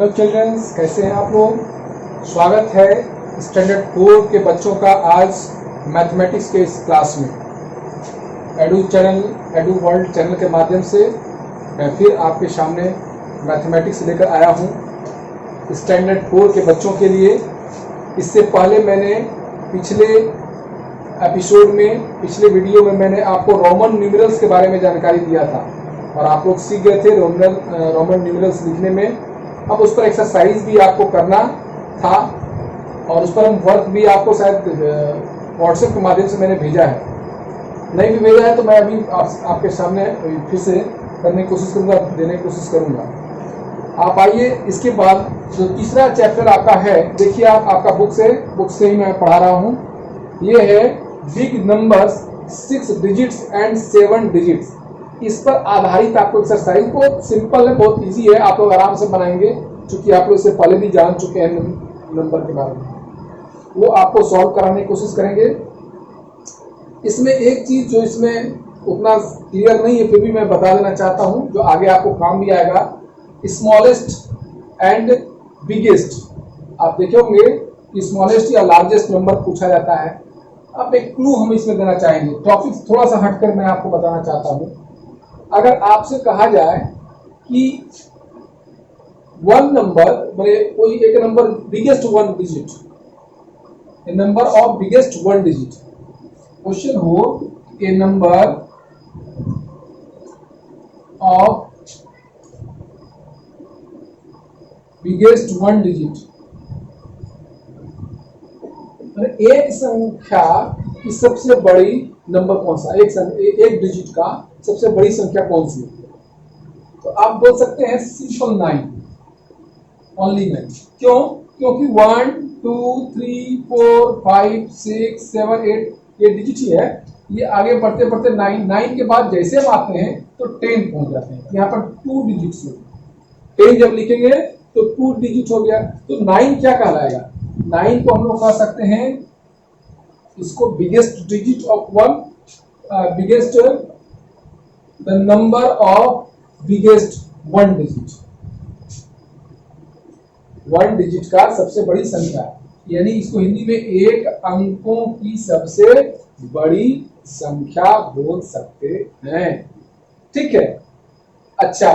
Hello children's, कैसे हैं आप लोग। स्वागत है स्टैंडर्ड 4 के बच्चों का आज मैथमेटिक्स के इस क्लास में। एडू वर्ल्ड चैनल के माध्यम से मैं फिर आपके सामने मैथमेटिक्स लेकर आया हूं स्टैंडर्ड 4 के बच्चों के लिए। इससे पहले मैंने पिछले एपिसोड में, पिछले वीडियो में मैंने आपको रोमन न्यूमेरल्स के बारे में जानकारी दिया था और आप लोग सीख गए थे रोमन न्यूमेरल्स लिखने में। अब उस पर एक्सरसाइज भी आपको करना था और उस पर हम वर्क भी आपको शायद व्हाट्सएप के माध्यम से मैंने भेजा है। नहीं भी भेजा है तो मैं अभी आपके सामने फिर से करने की कोशिश करूँगा, देने की कोशिश करूँगा। आप आइए, इसके बाद जो तीसरा चैप्टर आपका है, देखिए आप आपका बुक से ही मैं पढ़ा रहा हूँ। ये है big numbers 6 digits and 7 digits. इस पर आधारित आपको एक्सरसाइज, बहुत सिंपल है, बहुत इजी है, आप लोग आराम से बनाएंगे क्योंकि आप लोग इससे पहले भी जान चुके हैं नंबर के बारे में। वो आपको सॉल्व कराने की कोशिश करेंगे। इसमें एक चीज जो इसमें उतना क्लियर नहीं है, फिर भी मैं बता देना चाहता हूं, जो आगे आपको काम भी आएगा। स्मॉलेस्ट एंड बिगेस्ट, आप देखे होंगे कि स्मॉलेस्ट या लार्जेस्ट नंबर पूछा जाता है। अब एक क्लू हम इसमें देना चाहेंगे, टॉपिक थोड़ा सा हटकर मैं आपको बताना चाहता हूं। अगर आपसे कहा जाए कि वन नंबर, कोई एक number biggest one digit, a number of biggest one digit, question हो a number of biggest one digit, एक संख्या की सबसे बड़ी नंबर कौन सा, एक डिजिट का सबसे बड़ी संख्या कौन सी है। तो आप बोल सकते हैं सिंपल 9, ओनली 9। क्यों? क्योंकि 1 2 3 4 5 6 7 8 ये डिजिट ही है। ये आगे बढ़ते बढ़ते 9 के बाद जैसे हम आते हैं तो 10 पहुंच जाते हैं। यहाँ पर 2 डिजिट्स हो, 10 जब लिखेंगे तो 2 डिजिट हो गया। तो 9 क्या कहलाएगा? 9 को हम लोग कह सकते हैं, इसको biggest digit of one, biggest the number of biggest one digit, one digit का सबसे बड़ी संख्या, यानी इसको हिंदी में एक अंकों की सबसे बड़ी संख्या बोल सकते हैं। ठीक है, अच्छा,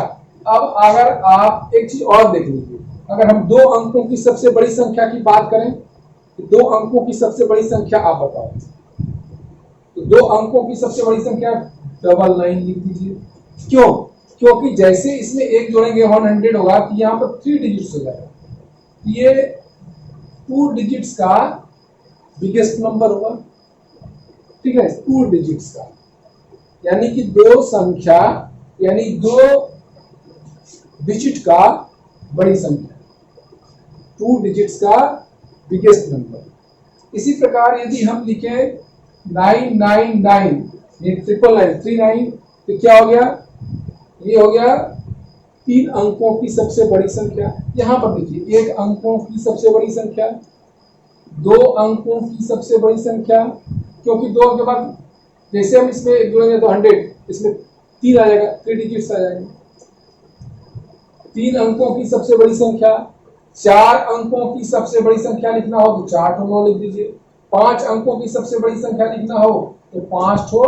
अब अगर आप एक चीज और देख लीजिए, अगर हम 2 अंकों की सबसे बड़ी संख्या की बात करें, तो 2 अंकों की सबसे बड़ी संख्या आप बताओ। तो 2 अंकों की सबसे बड़ी संख्या 999 लिख दीजिए। क्यों? क्योंकि जैसे इसमें एक जोड़ेंगे 100 होगा, तो यहाँ पर 3 डिजिट्स हो जाएगा। ये 2 डिजिट्स का बिगेस्ट नंबर होगा। ठीक है, 2 डिजिट्स का, यानी कि 2 संख्या, यानी 2 डिजिट का बड़ी संख्या, 2 डिजिट्स का बिगेस्ट नंबर। इसी प्रकार यदि हम लिखें 999, ये 999, तो क्या हो गया? ये हो गया 3 अंकों की सबसे बड़ी संख्या। यहां पर देखिए, 1 अंकों की सबसे बड़ी संख्या, 2 अंकों की सबसे बड़ी संख्या, क्योंकि 2 के बाद जैसे हम इसमें जोड़ेंगे तो 100, इसमें 3 आ जाएगा, 3 डिजिट्स आ जाएंगे। 3 अंकों की सबसे बड़ी संख्या, 4 अंकों की सबसे बड़ी संख्या लिखना हो तो 4 ठो 9 लिख दीजिए। 5 अंकों की सबसे बड़ी संख्या लिखना हो तो 5 ठो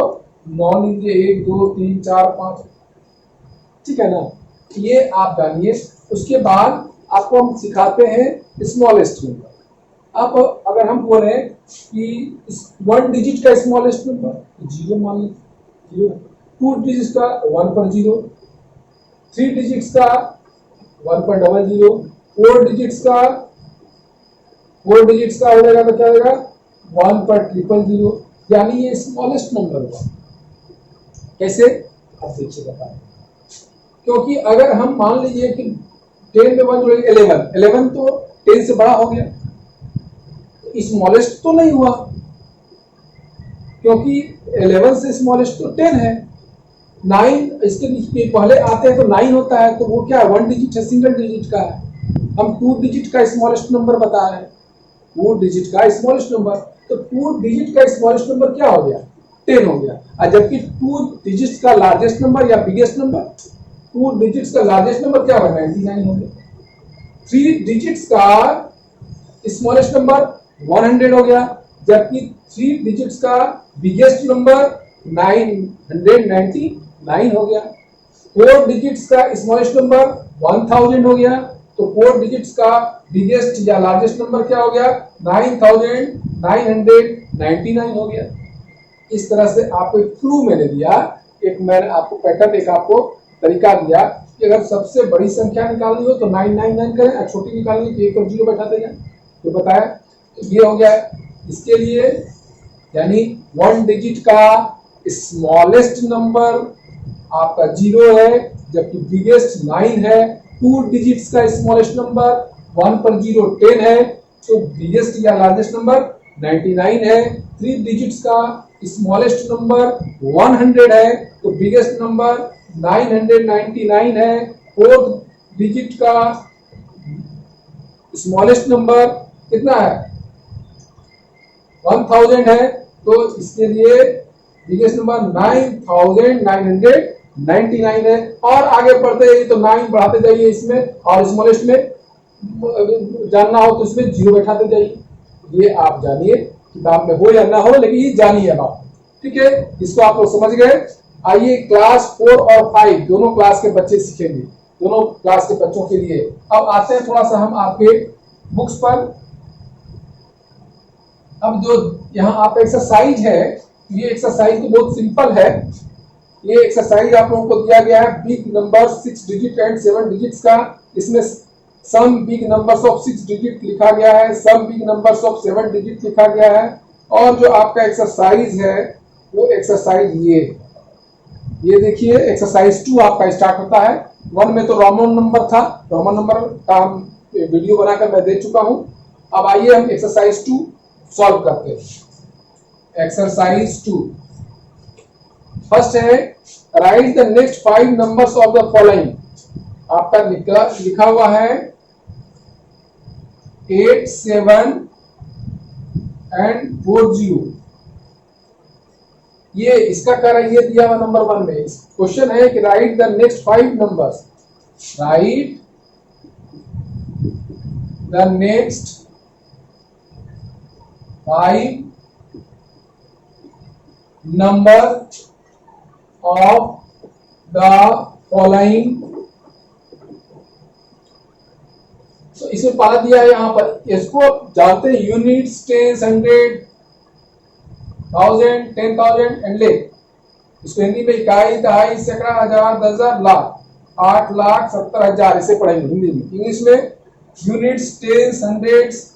9 लिख दीजिए, 1 2 3 4 5। ठीक है ना, ये आप जानिए। उसके बाद आपको हम सिखाते हैं स्मॉलेस्ट नंबर। अब अगर हम बोले कि 1 डिजिट का स्मॉलेस्ट नंबर 0 मान लीजिए, 2 डिजिट का 1 पर 0, 3 डिजिट्स का 1.00, 4 डिजिट्स का हो जाएगा तो क्या हो जाएगा 1/000, यानी ये स्मॉलेस्ट नंबर हुआ। कैसे? आप देखिए बताएं। क्योंकि अगर हम मान लीजिए कि 10 में 1 जोड़ेंगे 11 तो 10 से बड़ा हो गया, तो स्मॉलेस्ट तो नहीं हुआ, क्योंकि 11 से स्मॉलेस्ट तो 10 है। 9 इसके पहले आते हैं तो 9 होता है, तो वो क्या है? 1 डिजिट है, सिंगल डिजिट का है। हम 2 डिजिट का स्मॉलेस्ट नंबर बता रहे हैं, 2 डिजिट का स्मॉलेस्ट नंबर, तो 2 डिजिट का स्मॉलेस्ट नंबर क्या हो गया? 10 हो गया। और जबकि 2 डिजिट का लार्जेस्ट नंबर या बिगेस्ट नंबर, 2 डिजिट्स का लार्जेस्ट नंबर क्या होगा? 99 हो गया। 3 डिजिट्स का स्मॉलेस्ट नंबर 100 हो गया, जबकि 3 डिजिट्स का बिगेस्ट नंबर 999 हो गया। 4 डिजिट्स का स्मॉलेस्ट नंबर 1000 हो गया, तो 4 डिजिट्स का बिगेस्ट या लार्जेस्ट नंबर क्या हो गया? 9999 हो गया। इस तरह से आपको एक क्लू मैंने दिया, एक मैंने आपको पैटर्न, एक आपको तरीका दिया कि अगर सबसे बड़ी संख्या निकालनी हो तो 999 करें, और छोटी निकालनी हो तो एक और जीरो बैठा देगा, तो बताया। तो ये हो गया इसके लिए, यानी 1 डिजिट का स्मॉलेस्ट नंबर आपका 0 है, जबकि बिगेस्ट 9 है। 2 डिजिट्स का स्मॉलेस्ट नंबर 1 पर 0 10 है, तो बिगेस्ट या लार्जेस्ट नंबर 99 है। 3 डिजिट्स का स्मॉलेस्ट नंबर 100 है, तो बिगेस्ट नंबर 999 है। 4 डिजिट का स्मॉलेस्ट नंबर कितना है? 1000 है, तो इसके लिए बिगेस्ट नंबर 9999 है। और आगे बढ़ते जाइए तो 9 बढ़ाते जाइए इसमें, और स्मॉलेस्ट में जानना हो तो इसमें 0 बैठाते जाइए। ये आप जानिए, किताब में हो या ना हो, लेकिन ये जानिए अब आप, ठीक है। इसको आप लोग समझ गए। आइए क्लास 4 और 5 दोनों क्लास के बच्चे सीखेंगे, दोनों क्लास के बच्चों के लिए। अब आते हैं थोड़ा सा हम आपके बुक्स पर। अब जो यहाँ आप एक्सरसाइज है, ये एक्सरसाइज तो बहुत सिंपल है। ये एक्सरसाइज आप लोगों को दिया गया है big number 6 digit and 7 digits का। इसमें some big numbers of 6 digit लिखा गया है, some big numbers of 7 digit लिखा गया है। और जो आपका एक्सरसाइज है वो एक्सरसाइज ये देखिए, एक्सरसाइज 2 आपका स्टार्ट होता है। 1 में तो रोमन नंबर था, रोमन नंबर का हम वीडियो बनाकर मैं दे चुका हूं। अब आइए हम एक्सरसाइज 2 सॉल्व करते हैं। एक्सरसाइज 2 फर्स्ट है, right the next 5 numbers of the following. आपका लिखा हुआ है 8 7 एंड 40। ये इसका कारण ये दिया हुआ नंबर 1 में। क्वेश्चन है कि right the next 5 numbers, right the next 5 number of the following. तो इसमें पाला दिया है यहाँ पर, इसको जानते हैं यूनिट्स, टेंस, 100, 1000, 10,000 एंड ले। इसको हिंदी में इकाई, दहाई, सैकड़ा, हजार, 10,000, लाख, 8,70,000 इसे पढ़ेंगे हिंदी में। इंग्लिश में यूनिट्स, टेंस, 100,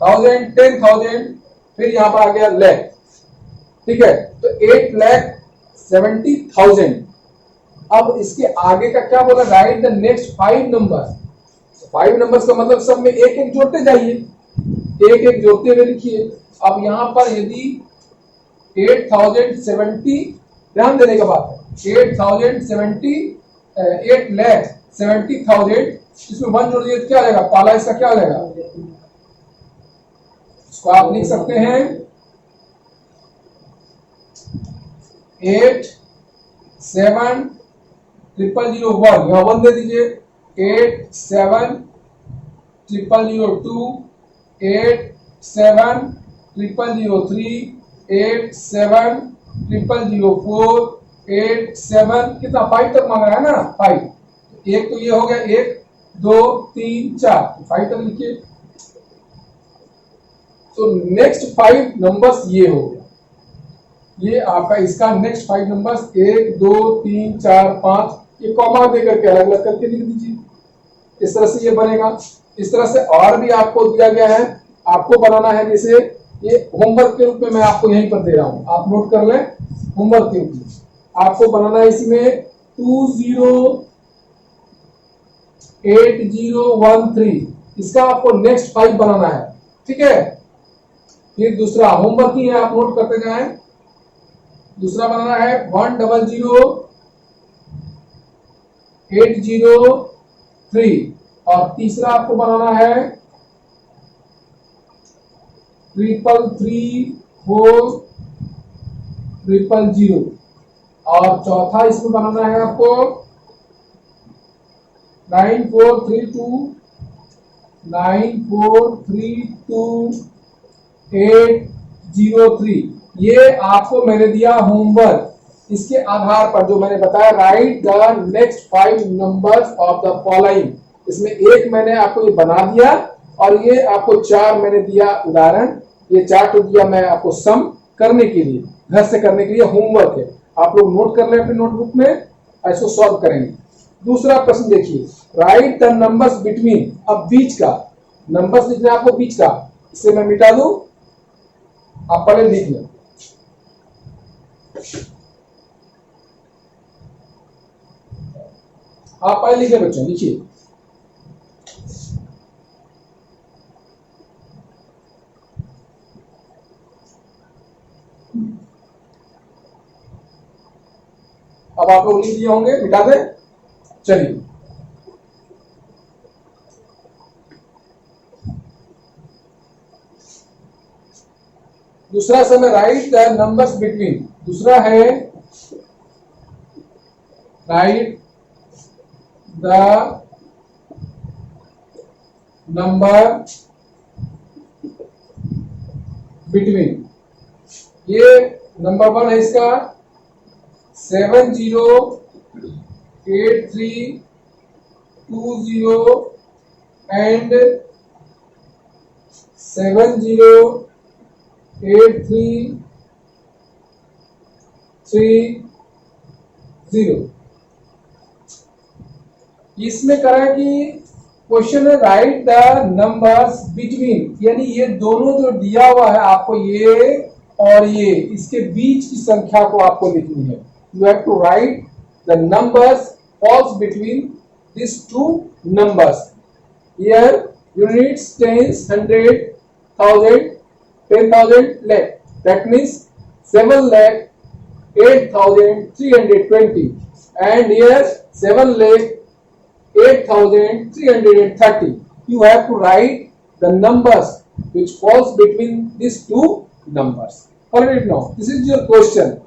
1000, 10,000, फिर यहाँ पर आ गया लैख, ठीक है। तो 8,70,000। अब इसके आगे का क्या बोला? Right the next 5 number. 5 numbers का मतलब सब में एक एक जोड़ते जाइए, एक एक जोड़ते हुए लिखिए। अब यहां पर यदि 8,070, ध्यान देने का बात है, 8,70,000, इसमें 1 जोड़ दिए तो क्या आ जाएगा? पाला इसका क्या हो जाएगा? इसको आप लिख सकते हैं 8,7,001, यहां 1 दे दीजिए। 8,7,002, 8,7,003, 8,7,004, 8,7, कितना 5 तक मांग रहा है ना, 5। एक तो ये हो गया, 1 2 3 4, 5 तक लिखिए। तो नेक्स्ट 5 नंबर्स ये हो गया, ये आपका इसका नेक्स्ट 5 नंबर्स 1 2 3 4 5, ये कॉमा देकर के अलग अलग करके लिख दीजिए। इस तरह से ये बनेगा। इस तरह से और भी आपको दिया गया है, आपको बनाना है। जैसे ये होमवर्क के रूप में मैं आपको यहीं पर दे रहा हूं, आप नोट कर लें। होमवर्क के रूप में आपको बनाना है इसमें 208013, इसका आपको नेक्स्ट 5 बनाना है, ठीक है। फिर दूसरा होमवर्क ही है, आप नोट करते जाएं। दूसरा बनाना है 100803, और तीसरा आपको बनाना है 333400, और चौथा इसमें बनाना है आपको 9432 9432 803। ये आपको मैंने दिया होमवर्क। इसके आधार पर जो मैंने बताया, right the next 5 numbers of the following, इसमें एक मैंने आपको ये बना दिया और ये आपको 4 मैंने दिया उदाहरण। ये 4 तो दिया मैं आपको सम करने के लिए, घर से करने के लिए होमवर्क है। आप लोग नोट कर लें अपने नोटबुक में, इसको सॉल्व करेंगे। दूसरा प्रश्न देखिए, राइट द नंबर्स बिटवीन। अब बीच का नंबर्स लिखना है आपको, बीच का। इसे मैं मिटा दूं, आप पहले लिख लें। आप पहले लिखे बच्चों, लिखिए। अब आप लोग लिख दिए होंगे, मिटा दें। चलिए, दूसरा समय राइट द नंबर्स बिटवीन। दूसरा है राइट द नंबर बिटवीन। ये नंबर 1 है इसका 708320 एंड 708330। इसमें करा कि क्वेश्चन है राइट द नंबर्स बिटवीन, यानी ये दोनों जो दिया हुआ है आपको, ये और ये, इसके बीच की संख्या को आपको लिखनी है। You have to write the numbers falls between this two numbers. Here units, tens, 100, 1000, 10,000, lakh, that means 7,08,320 and here 7,08,330. You have to write the numbers which falls between these two numbers. Alright, now this is your question.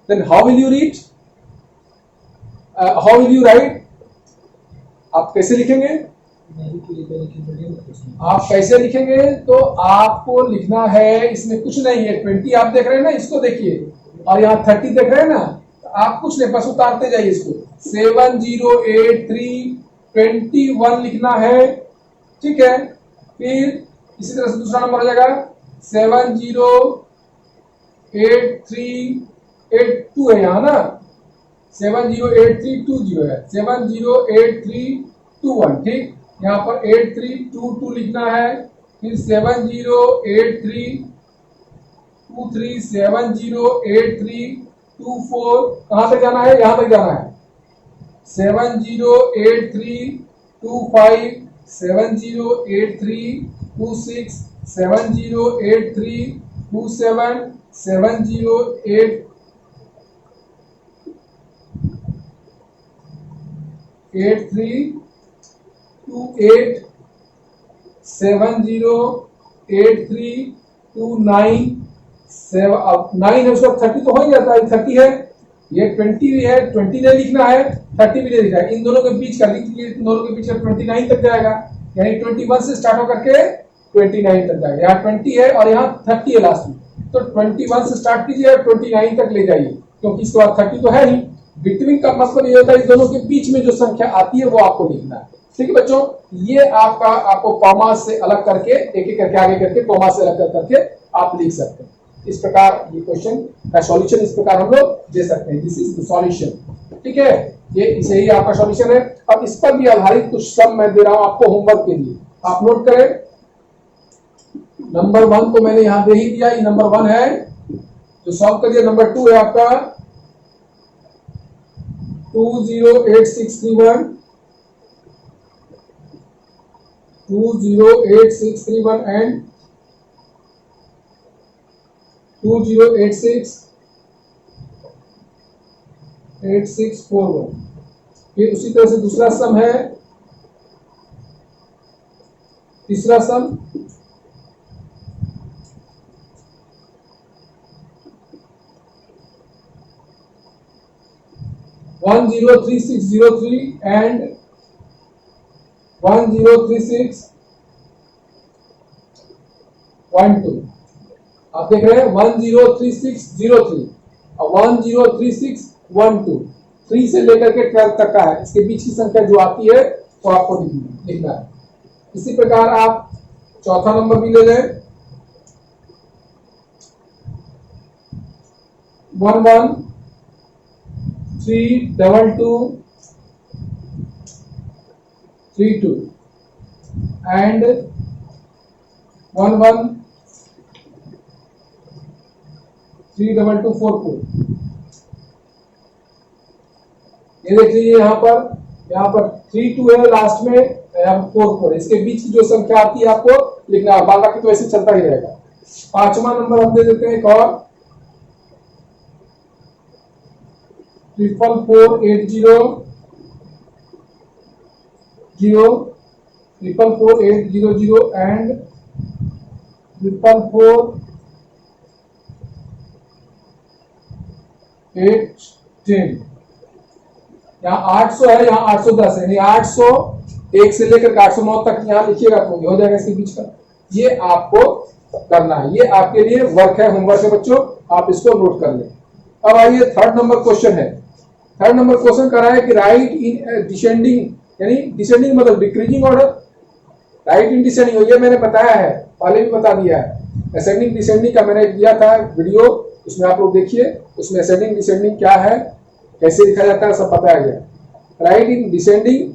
Then how will you read? How will you write? आप कैसे लिखेंगे? आप कैसे लिखेंगे? तो आपको लिखना है, इसमें कुछ नहीं है। 20 आप देख रहे हैं ना, इसको देखिए, और यहाँ 30 देख रहे हैं ना, तो आप कुछ नहीं, बस उतारते जाइए इसको। 708321 लिखना है, ठीक है। फिर इसी तरह से दूसरा नंबर हो जाएगा 708382 है यहाँ ना, 708320 है, 708321, ठीक। यहाँ पर 8322 लिखना है, फिर 708323, 708324, कहाँ तक जाना है? यहाँ तक जाना है। 708325, 708326, 708327, 708328, 708329, 9 है, उसका 30 तो हो ही जाता है, 30 है, ये 20 भी है, 20 नहीं लिखना है, 30 भी नहीं लिखना है। इन दोनों के बीच का लिख लीजिए, इन दोनों के बीच का 29 तक जाएगा, यानी 21 से स्टार्ट होकर के 29 तक जाएगा। यहाँ 20 है और यहाँ 30 है लास्ट में, तो 21 से स्टार्ट कीजिए और 29 तक ले जाइए, क्योंकि इसके बाद 30 तो है ही। बिटवीन का मतलब ये होता है इस दोनों के बीच में जो संख्या आती है वो आपको लिखना है, ठीक है बच्चों। ये आपको कॉमा से अलग करके, एक एक करके आगे करके कॉमा से अलग करके आप लिख सकते हैं। इस प्रकार ये क्वेश्चन का सॉल्यूशन इस प्रकार हम लोग दे सकते हैं। दिस इज द सॉल्यूशन, ठीक है। ये इसे ही आपका सॉल्यूशन है। अब इस पर भी आधारित कुछ सम मैं दे रहा हूं आपको होमवर्क के लिए, आप नोट करें। नंबर 1 तो मैंने यहां दे ही दिया, ये नंबर 1 है जो सॉल्व करिए। नंबर 2 है आपका 208631, 208631 एंड 20868641। फिर उसी तरह से दूसरा सम है, तीसरा सम 103603 एंड 103612। आप देख रहे हैं 103603 और 103612, 3 से लेकर के 12 तक का है। इसके बीच की संख्या जो आती है वो आपको लिखना है। इसी प्रकार आप चौथा नंबर भी ले लें, 113232 and 113244। ये देख लीजिए यहाँ पर 32 है लास्ट में, यहाँ पर 44। इसके बीच की जो संख्या आती है आपको लिखना है, बाकी तो ऐसे चलता ही रहेगा। पांचवा नंबर हम दे देते हैं एक और, 44800 44800 and 44810। यहाँ 800 है, यहाँ 810 है, नहीं 801 से लेकर 809 तक यहाँ लिखिएगा तो हो जाएगा इसके बीच का। ये आपको करना है, ये आपके लिए वर्क है, होमवर्क है बच्चों, आप इसको नोट कर लें। अब आइए थर्ड नंबर क्वेश्चन है। थर्ड नंबर क्वेश्चन कर रहा है कि राइट इन डिसेंडिंग, यानी डिसेंडिंग मतलब decreasing order, right in descending, ये मैंने बताया है, पहले भी बता दिया है। असेंडिंग डिसेंडिंग का मैंने दिया था वीडियो, उसमें आप लोग देखिए, उसमें असेंडिंग डिसेंडिंग क्या है, कैसे लिखा जाता है, सब बताया गया। Right in descending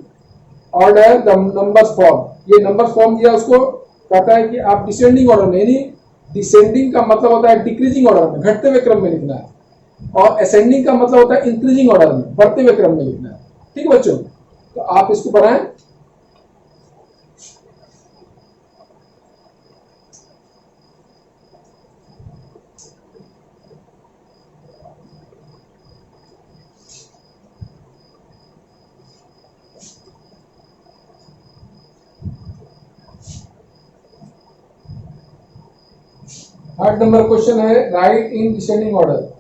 order the numbers form, ये नंबर्स फॉर्म दिया, उसको कहता है कि आप डिसेंडिंग ऑर्डर में, यानी डिसेंडिंग का मतलब होता है डिक्रीजिंग ऑर्डर में, घटते हुए क्रम में लिखना है, और असेंडिंग का मतलब होता है इंक्रीजिंग ऑर्डर में, बढ़ते हुए क्रम में लिखना है। ठीक है बच्चों, तो आप इसको बनाएं। थर्ड नंबर क्वेश्चन है right in descending order.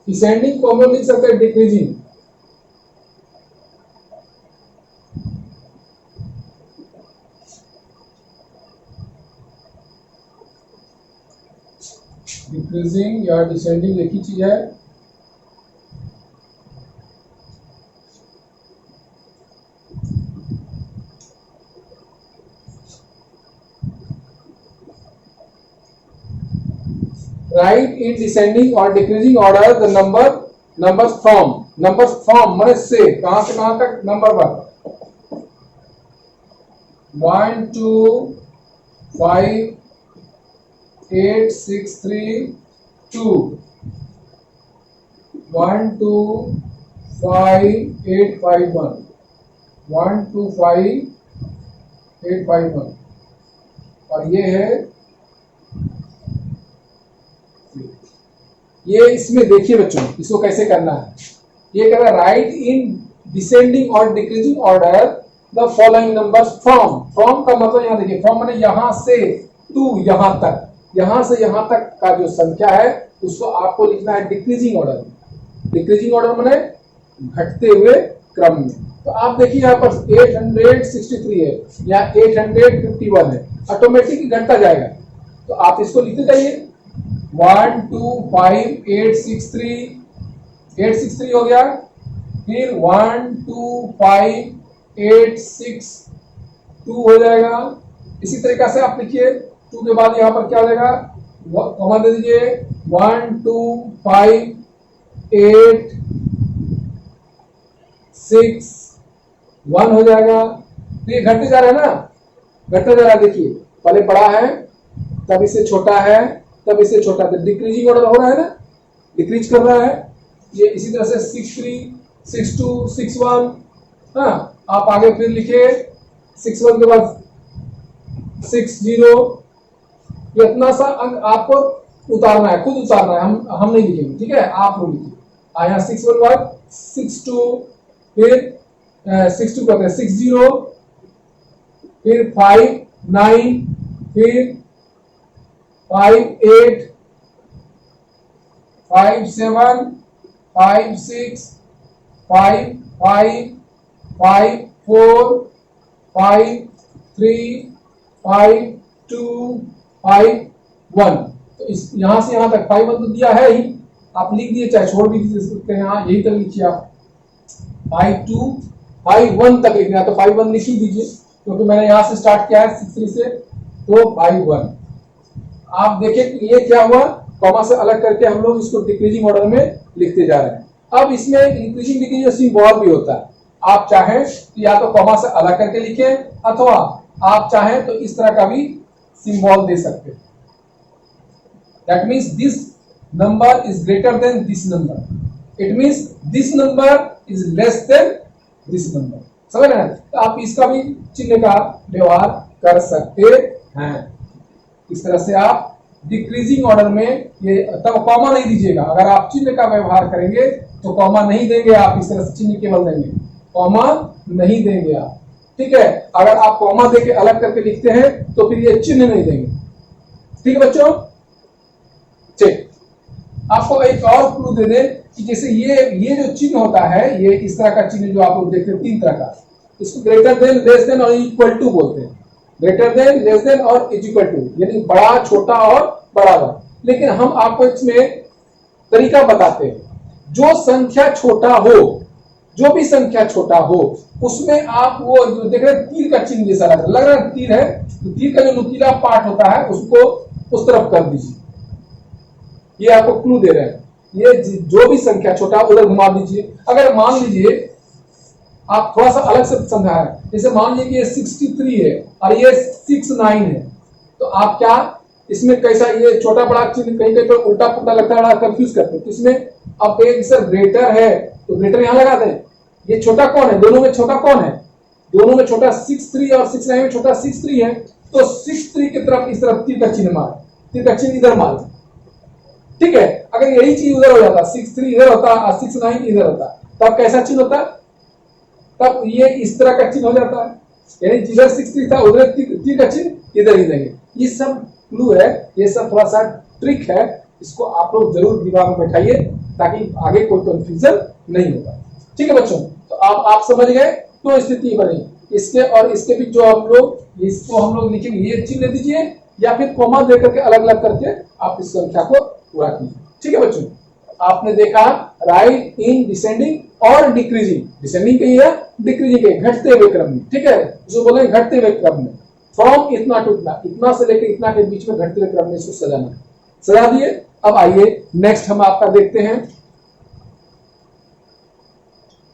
Descending को हम लोग लिख सकते हैं डिक्रीजिंग, डिक्रीजिंग या डिसेंडिंग एक ही चीज है। राइट इन डिसेंडिंग और decreasing order the numbers from माने से, कहां से कहां तक नंबर 1 2 5 8 6 3 2 1 2 5 8 5 1 1 2 5 8 5 1 और ये है, ये इसमें देखिए बच्चों इसको कैसे करना है। ये कह रहा है राइट इन डिसेंडिंग और decreasing order the following numbers from का मतलब यहाँ देखिए, फ्रॉम माने यहां से टू यहां तक, यहां से यहां तक का जो संख्या है उसको आपको लिखना है डिक्रीजिंग ऑर्डर। डिक्रीजिंग ऑर्डर माने घटते हुए क्रम में। तो आप देखिए यहाँ पर 863 है, यहाँ 851 है, ऑटोमेटिक घटता जाएगा। तो आप इसको लिखते जाइए, 1 2 5 863 हो गया, फिर 1 2 5 8 6 2 हो जाएगा। इसी तरीका से आप लिखिए, 2 के बाद यहाँ पर क्या हो जाएगा, कॉमा दे दीजिए, 1 2 5 8 6 1 हो जाएगा। तो ये घटते जा रहा है ना, घटता जा रहा है। देखिए पहले बड़ा है, तब इससे छोटा है, तब इससे छोटा, तो डिक्रीजिंग ऑर्डर हो रहा है ना, डिक्रीज कर रहा है। ये इसी तरह से 63 62 61, हाँ आप आगे फिर लिखिए 61 के बाद 60, ये इतना सा अंक आपको उतारना है, खुद उतारना है, हम नहीं लिखेंगे, ठीक है, आप लोग लिखिए। यहाँ 611 62, फिर 62 करते हैं 60, फिर 59, फिर 58, 57, 56, 55, 54, 53, 52, 51। तो इस यहां से यहां तक 51 तो दिया है ही, आप लिख दिए, चाहे छोड़ भी दे सकते हैं, यहाँ यही तक लिखिए आप। 52, 51 तक लिखना है तो 51 लिख ही दीजिए, क्योंकि मैंने यहां से स्टार्ट किया है 63 से, तो 51। आप देखिए कि ये क्या हुआ, कॉमा से अलग करके हम लोग इसको डिक्रीजिंग ऑर्डर में लिखते जा रहे हैं। अब इसमें इंक्रीजिंग डिक्रीजिंग सिंबल भी होता है, आप चाहें तो या तो कॉमा से अलग करके लिखें, अथवा आप चाहें तो इस तरह का भी सिंबल दे सकते हैं। That means this number is greater than this number, it means this number is less than this number, समझ रहे हैं? तो आप इसका भी चिन्ह का व्यवहार कर सकते हैं। इस तरह से आप डिक्रीजिंग ऑर्डर में ये, तब कॉमा नहीं दीजिएगा, अगर आप चिन्ह का व्यवहार करेंगे तो कॉमा नहीं देंगे आप, इस तरह से चिन्ह केवल देंगे, कॉमा नहीं देंगे आप, ठीक है। अगर आप कॉमा देके अलग करके लिखते हैं तो फिर ये चिन्ह नहीं देंगे, ठीक है बच्चों। ठीक, आपको एक और क्लू दे दें कि जैसे ये जो चिन्ह होता है, ये इस तरह का चिन्ह जो आप लोग देखते हैं 3 तरह का, इसको ग्रेटर देन, लेस देन और इक्वल टू बोलते हैं। ग्रेटर देन, लेस देन और इक्वल टू, यानी बड़ा, छोटा और बराबर। लेकिन हम आपको इसमें तरीका बताते हैं, जो संख्या छोटा हो, जो भी संख्या छोटा हो, उसमें आप वो जो देख रहे हैं तीर का चिन्ह जैसा लग रहा है तीर है, तो तीर का जो नुकीला पार्ट होता है उसको उस तरफ कर दीजिए। ये आपको क्लू दे रहे हैं, ये जो भी संख्या छोटा उधर घुमा दीजिए। अगर मान लीजिए आप थोड़ा सा अलग से समझा है, जैसे मान लीजिए कि ये 63 है और ये 69 है, तो आप क्या इसमें कैसा, ये छोटा बड़ा चिन्ह कहीं कहीं पर उल्टा पुल्टा लगता है, बड़ा कंफ्यूज करते हैं। तो इसमें आप कहेंगे सर ग्रेटर है तो ग्रेटर यहां लगा दें, ये छोटा कौन है, दोनों में छोटा कौन है, दोनों में छोटा 63 और 69 में छोटा 63 है, तो 63 की तरफ इस तरफ तीर का चिन्ह मार, तीर का चिन्ह इधर मार, ठीक है। अगर यही चीज उधर हो जाता, 63 इधर होता और 69 इधर होता, तब कैसा चिन्ह होता, तब ये इस तरह का चिन्ह हो जाता है, यानी जिधर 63 था उधर तीर का चिन्ह इधर ही देंगे। ये सब क्लू है, ये सब थोड़ा सा ट्रिक है, इसको आप लोग जरूर दिमाग में बैठाइए ताकि आगे कोई कंफ्यूजन नहीं होगा, ठीक है बच्चों। तो आप समझ गए, तो स्थिति बनी इसके और इसके बीच जो हम लोग इसको हम लोग लिखेंगे, ये चिन्ह दीजिए या फिर कॉमा दे करके अलग अलग करके आप इस संख्या को पूरा कीजिए, ठीक है बच्चों। आपने देखा राइट इन डिसेंडिंग और डिक्रीजिंग, डिसेंडिंग कही है, डिक्रीजिंग कही, घटते हुए क्रम में, ठीक है, जो बोले घटते हुए क्रम में, फ्रॉम इतना टू इतना, इतना से लेकर इतना के बीच में घटते हुए क्रम में इसको सजाना है, सजा दिए। अब आइए नेक्स्ट हम आपका देखते हैं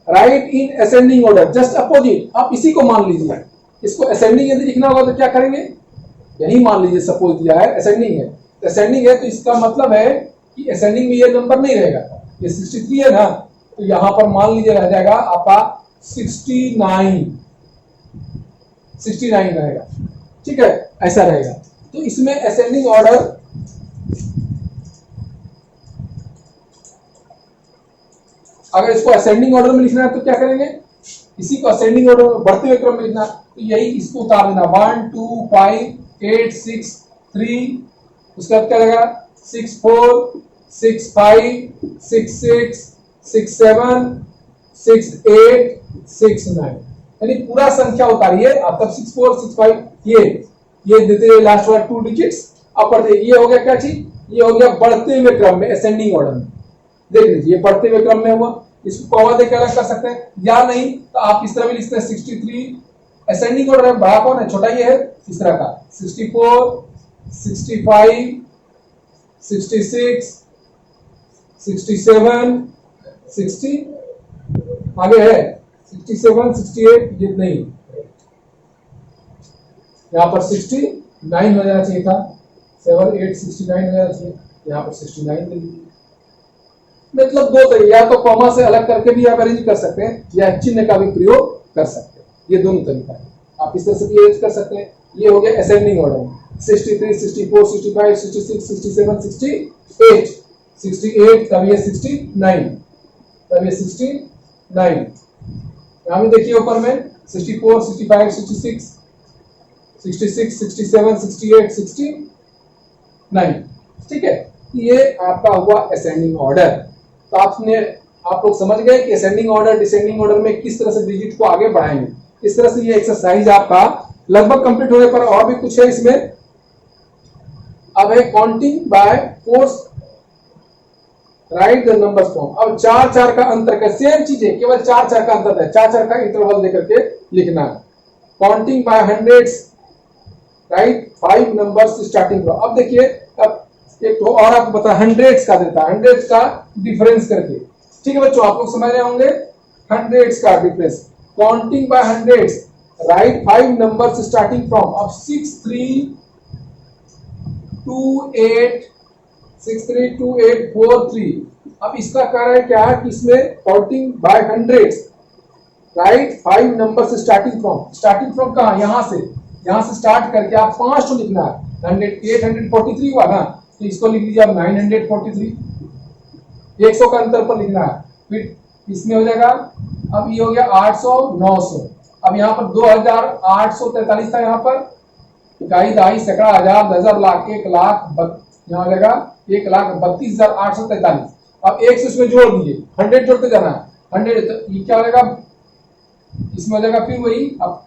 right in ascending order, just opposite. आप इसी को मान लीजिए, इसको असेंडिंग यदि लिखना होगा तो क्या करेंगे, यही मान लीजिए, सपोज दिया है असेंडिंग है, असेंडिंग है तो इसका मतलब है कि असेंडिंग में ये नंबर नहीं रहेगा, ये 63 है ना, तो यहां पर मान लीजिए रह जाएगा आपका 69 रहेगा, ठीक है, ऐसा रहेगा। तो इसमें असेंडिंग ऑर्डर अगर इसको असेंडिंग ऑर्डर में लिखना है तो क्या करेंगे, इसी को असेंडिंग ऑर्डर में बढ़ते हुए क्रम में लिखना, तो यही इसको उतार देना 1 2 5 8 6 3, उसके बाद क्या रहेगा 6 4 6 5 6 6 6 7 6 8 6 9, यानी पूरा संख्या उतारिए आप, तब 6 4 6 5 ये देते लास्ट वाला 2 डिजिट्स अपर, ये हो गया क्या चीज, ये हो गया बढ़ते हुए क्रम में असेंडिंग ऑर्डर में, देख लीजिए ये बढ़ते हुए क्रम में हुआ। इसको कॉमा देकर अलग कर सकते हैं, या नहीं तो आप इस तरह भी लिखते हैं 63 असेंडिंग ऑर्डर में बड़ा कौन है, छोटा ये है, इस तरह का 64 65 66 67 60 आगे है 67 68, ये नहीं, यहाँ पर 69 हो जाना चाहिए था, 7 8 69 हो जाना चाहिए, यहाँ पर 69 दे दीजिए। मतलब दो तरीके, या तो कॉमा से अलग करके भी आप अरेंज कर सकते हैं, या चिन्ह का भी प्रयोग कर सकते हैं, ये दोनों तरीका है, आप इस तरह से भी अरेंज कर सकते हैं। ये हो गया असेंडिंग ऑर्डर में। 63, 64, 65, 66, 67, 68, 68, तब ये 69, तब ये 69। यहाँ भी देखिए ऊपर में 64, 65, 66, 66, 67, 68, 69। ठीक है, ये आपका हुआ असेंडिंग ऑर्डर। तो आप लोग समझ गए कि असेंडिंग ऑर्डर डिसेंडिंग ऑर्डर में किस तरह से डिजिट को आगे बढ़ाएंगे। इस तरह से ये एक्सरसाइज आपका लगभग कंप्लीट होने पर और भी कुछ है इसमें। अब है counting by force, right the numbers form. अब 4-4 का अंतर का सेम चीज है, केवल 4-4 का अंतर है, 4-4 का इंटरवल देकर के लिखना है। Counting by hundreds, write 5 numbers starting from. अब देखिए, अब एक तो और आपको पता है हंड्रेड्स का देता है, हंड्रेड्स का डिफरेंस करके। ठीक है बच्चों, आप लोग समझ रहे होंगे हंड्रेड्स का difference. Counting by hundreds, write 5 numbers starting from. अब 6, 3, 2, 8, 6, 3, 2, 8, 4, 3। अब इसका कारण है क्या कि इसमें counting by hundreds, write 5 numbers starting from. Starting from कहां? यहां से स्टार्ट करके आप 5 तो लिखना है। 843 हुआ ना, तो इसको लिख लीजिए आप 943, 100 का अंतर पर लिखना है। फिर इसमें हो जाएगा, अब ये हो गया 800, 900। अब यहाँ पर 2843 था, यहाँ पर इकाई, दहाई, सैकड़ा, हजार, हजार, लाख, 1 लाख, यहाँ हो जाएगा 1,32,843। अब 1 से इसमें जोड़ दीजिए, 100 जोड़ते जाना है। 100 तो ये क्या हो जाएगा, इसमें हो जाएगा फिर वही, अब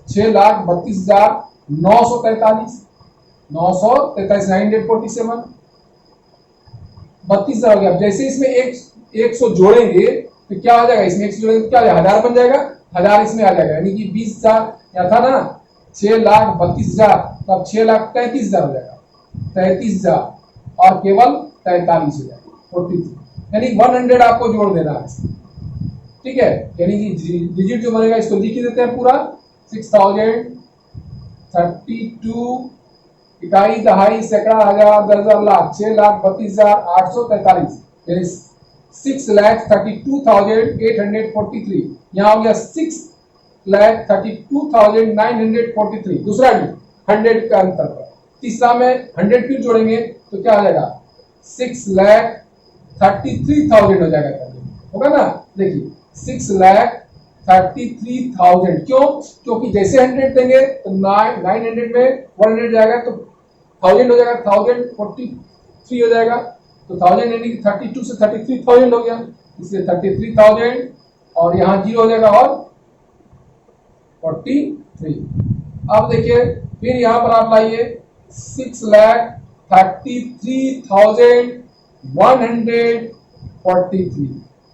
6,32,943, 947, 32,000 हो गया। अब जैसे इसमें 100 जोड़ेंगे तो क्या हो जाएगा, इसमें 100 जोड़ेंगे तो क्या हो जाएगा, 1000 बन जाएगा, 1000 इसमें आ जाएगा, यानी कि 20,000 यहाँ था ना, 6,32,000, तो अब 6,33,000 हो जाएगा, 33,000 और केवल 43 हो जाएगा, 43, यानी 100 आपको जोड़ देना है। ठीक है, यानी कि डिजिट जो बनेगा इसको लिख ही देते हैं पूरा, 6032, इकाई, दहाई, सैकड़ा, हजार, दर्जन, लाख, 6,32,843, यानी 6,32,843। यहाँ हो गया 6,32,943। दूसरा 100 का अंतर पर। तीसरा में 100 फिर जोड़ेंगे तो क्या हो जाएगा, 6,33,000 हो जाएगा, होगा ना। देखिए 6,33,000, क्यों? क्योंकि जैसे 100 देंगे तो 900 में 100 जाएगा तो 1000 हो जाएगा, 1043 हो जाएगा, तो 1000 यानी कि 32 से 33,000 हो गया, इसलिए 33,000 और यहाँ 0 हो जाएगा और 43। अब देखिए फिर यहाँ पर आप लाइए 6,33,143,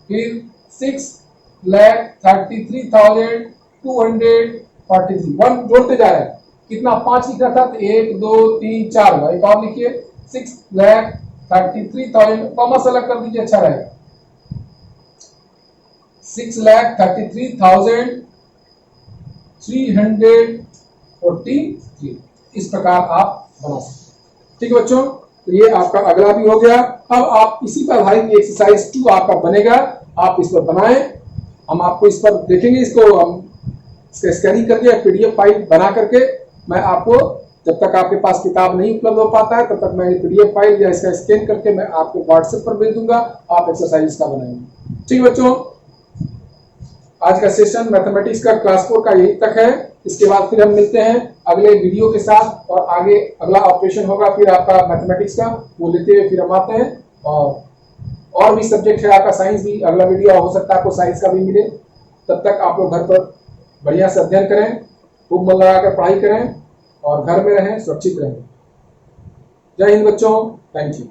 फिर 6,33,243। 1 जोड़ते जा रहे हैं, कितना 5 लिखा था तो 1 2 3 4 हुआ। एक और लिखिए 6,33,000, कॉमा से अलग कर दीजिए, अच्छा रहेगा। 6,33,343, इस प्रकार आप बना सकते। ठीक है बच्चों, तो ये आपका अगला भी हो गया। अब आप इसी पर आधारित एक्सरसाइज 2 आपका बनेगा, आप इस पर बनाएं। हम आपको इस पर देखेंगे, इसको हम स्कैनिंग करके पीडीएफ फाइल बना करके मैं आपको, जब तक आपके पास किताब नहीं उपलब्ध हो पाता है तब तक मैं पीडीएफ फाइल या इसका स्कैन करके मैं आपको व्हाट्सएप पर भेज दूंगा, आप एक्सरसाइज का बनाएंगे। ठीक बच्चों, आज का सेशन मैथमेटिक्स का क्लास 4 का यही तक है। इसके बाद फिर हम मिलते हैं अगले वीडियो के साथ, और आगे अगला ऑपरेशन होगा फिर आपका मैथमेटिक्स का, वो लेते हुए फिर हम आते हैं। और भी सब्जेक्ट है आपका, साइंस भी, अगला वीडियो हो सकता है आपको साइंस का भी मिले। तब तक आप लोग घर पर बढ़िया से अध्ययन करें, खूब मन लगाकर पढ़ाई करें और घर में रहें, सुरक्षित रहें। जय हिंद बच्चों, थैंक यू।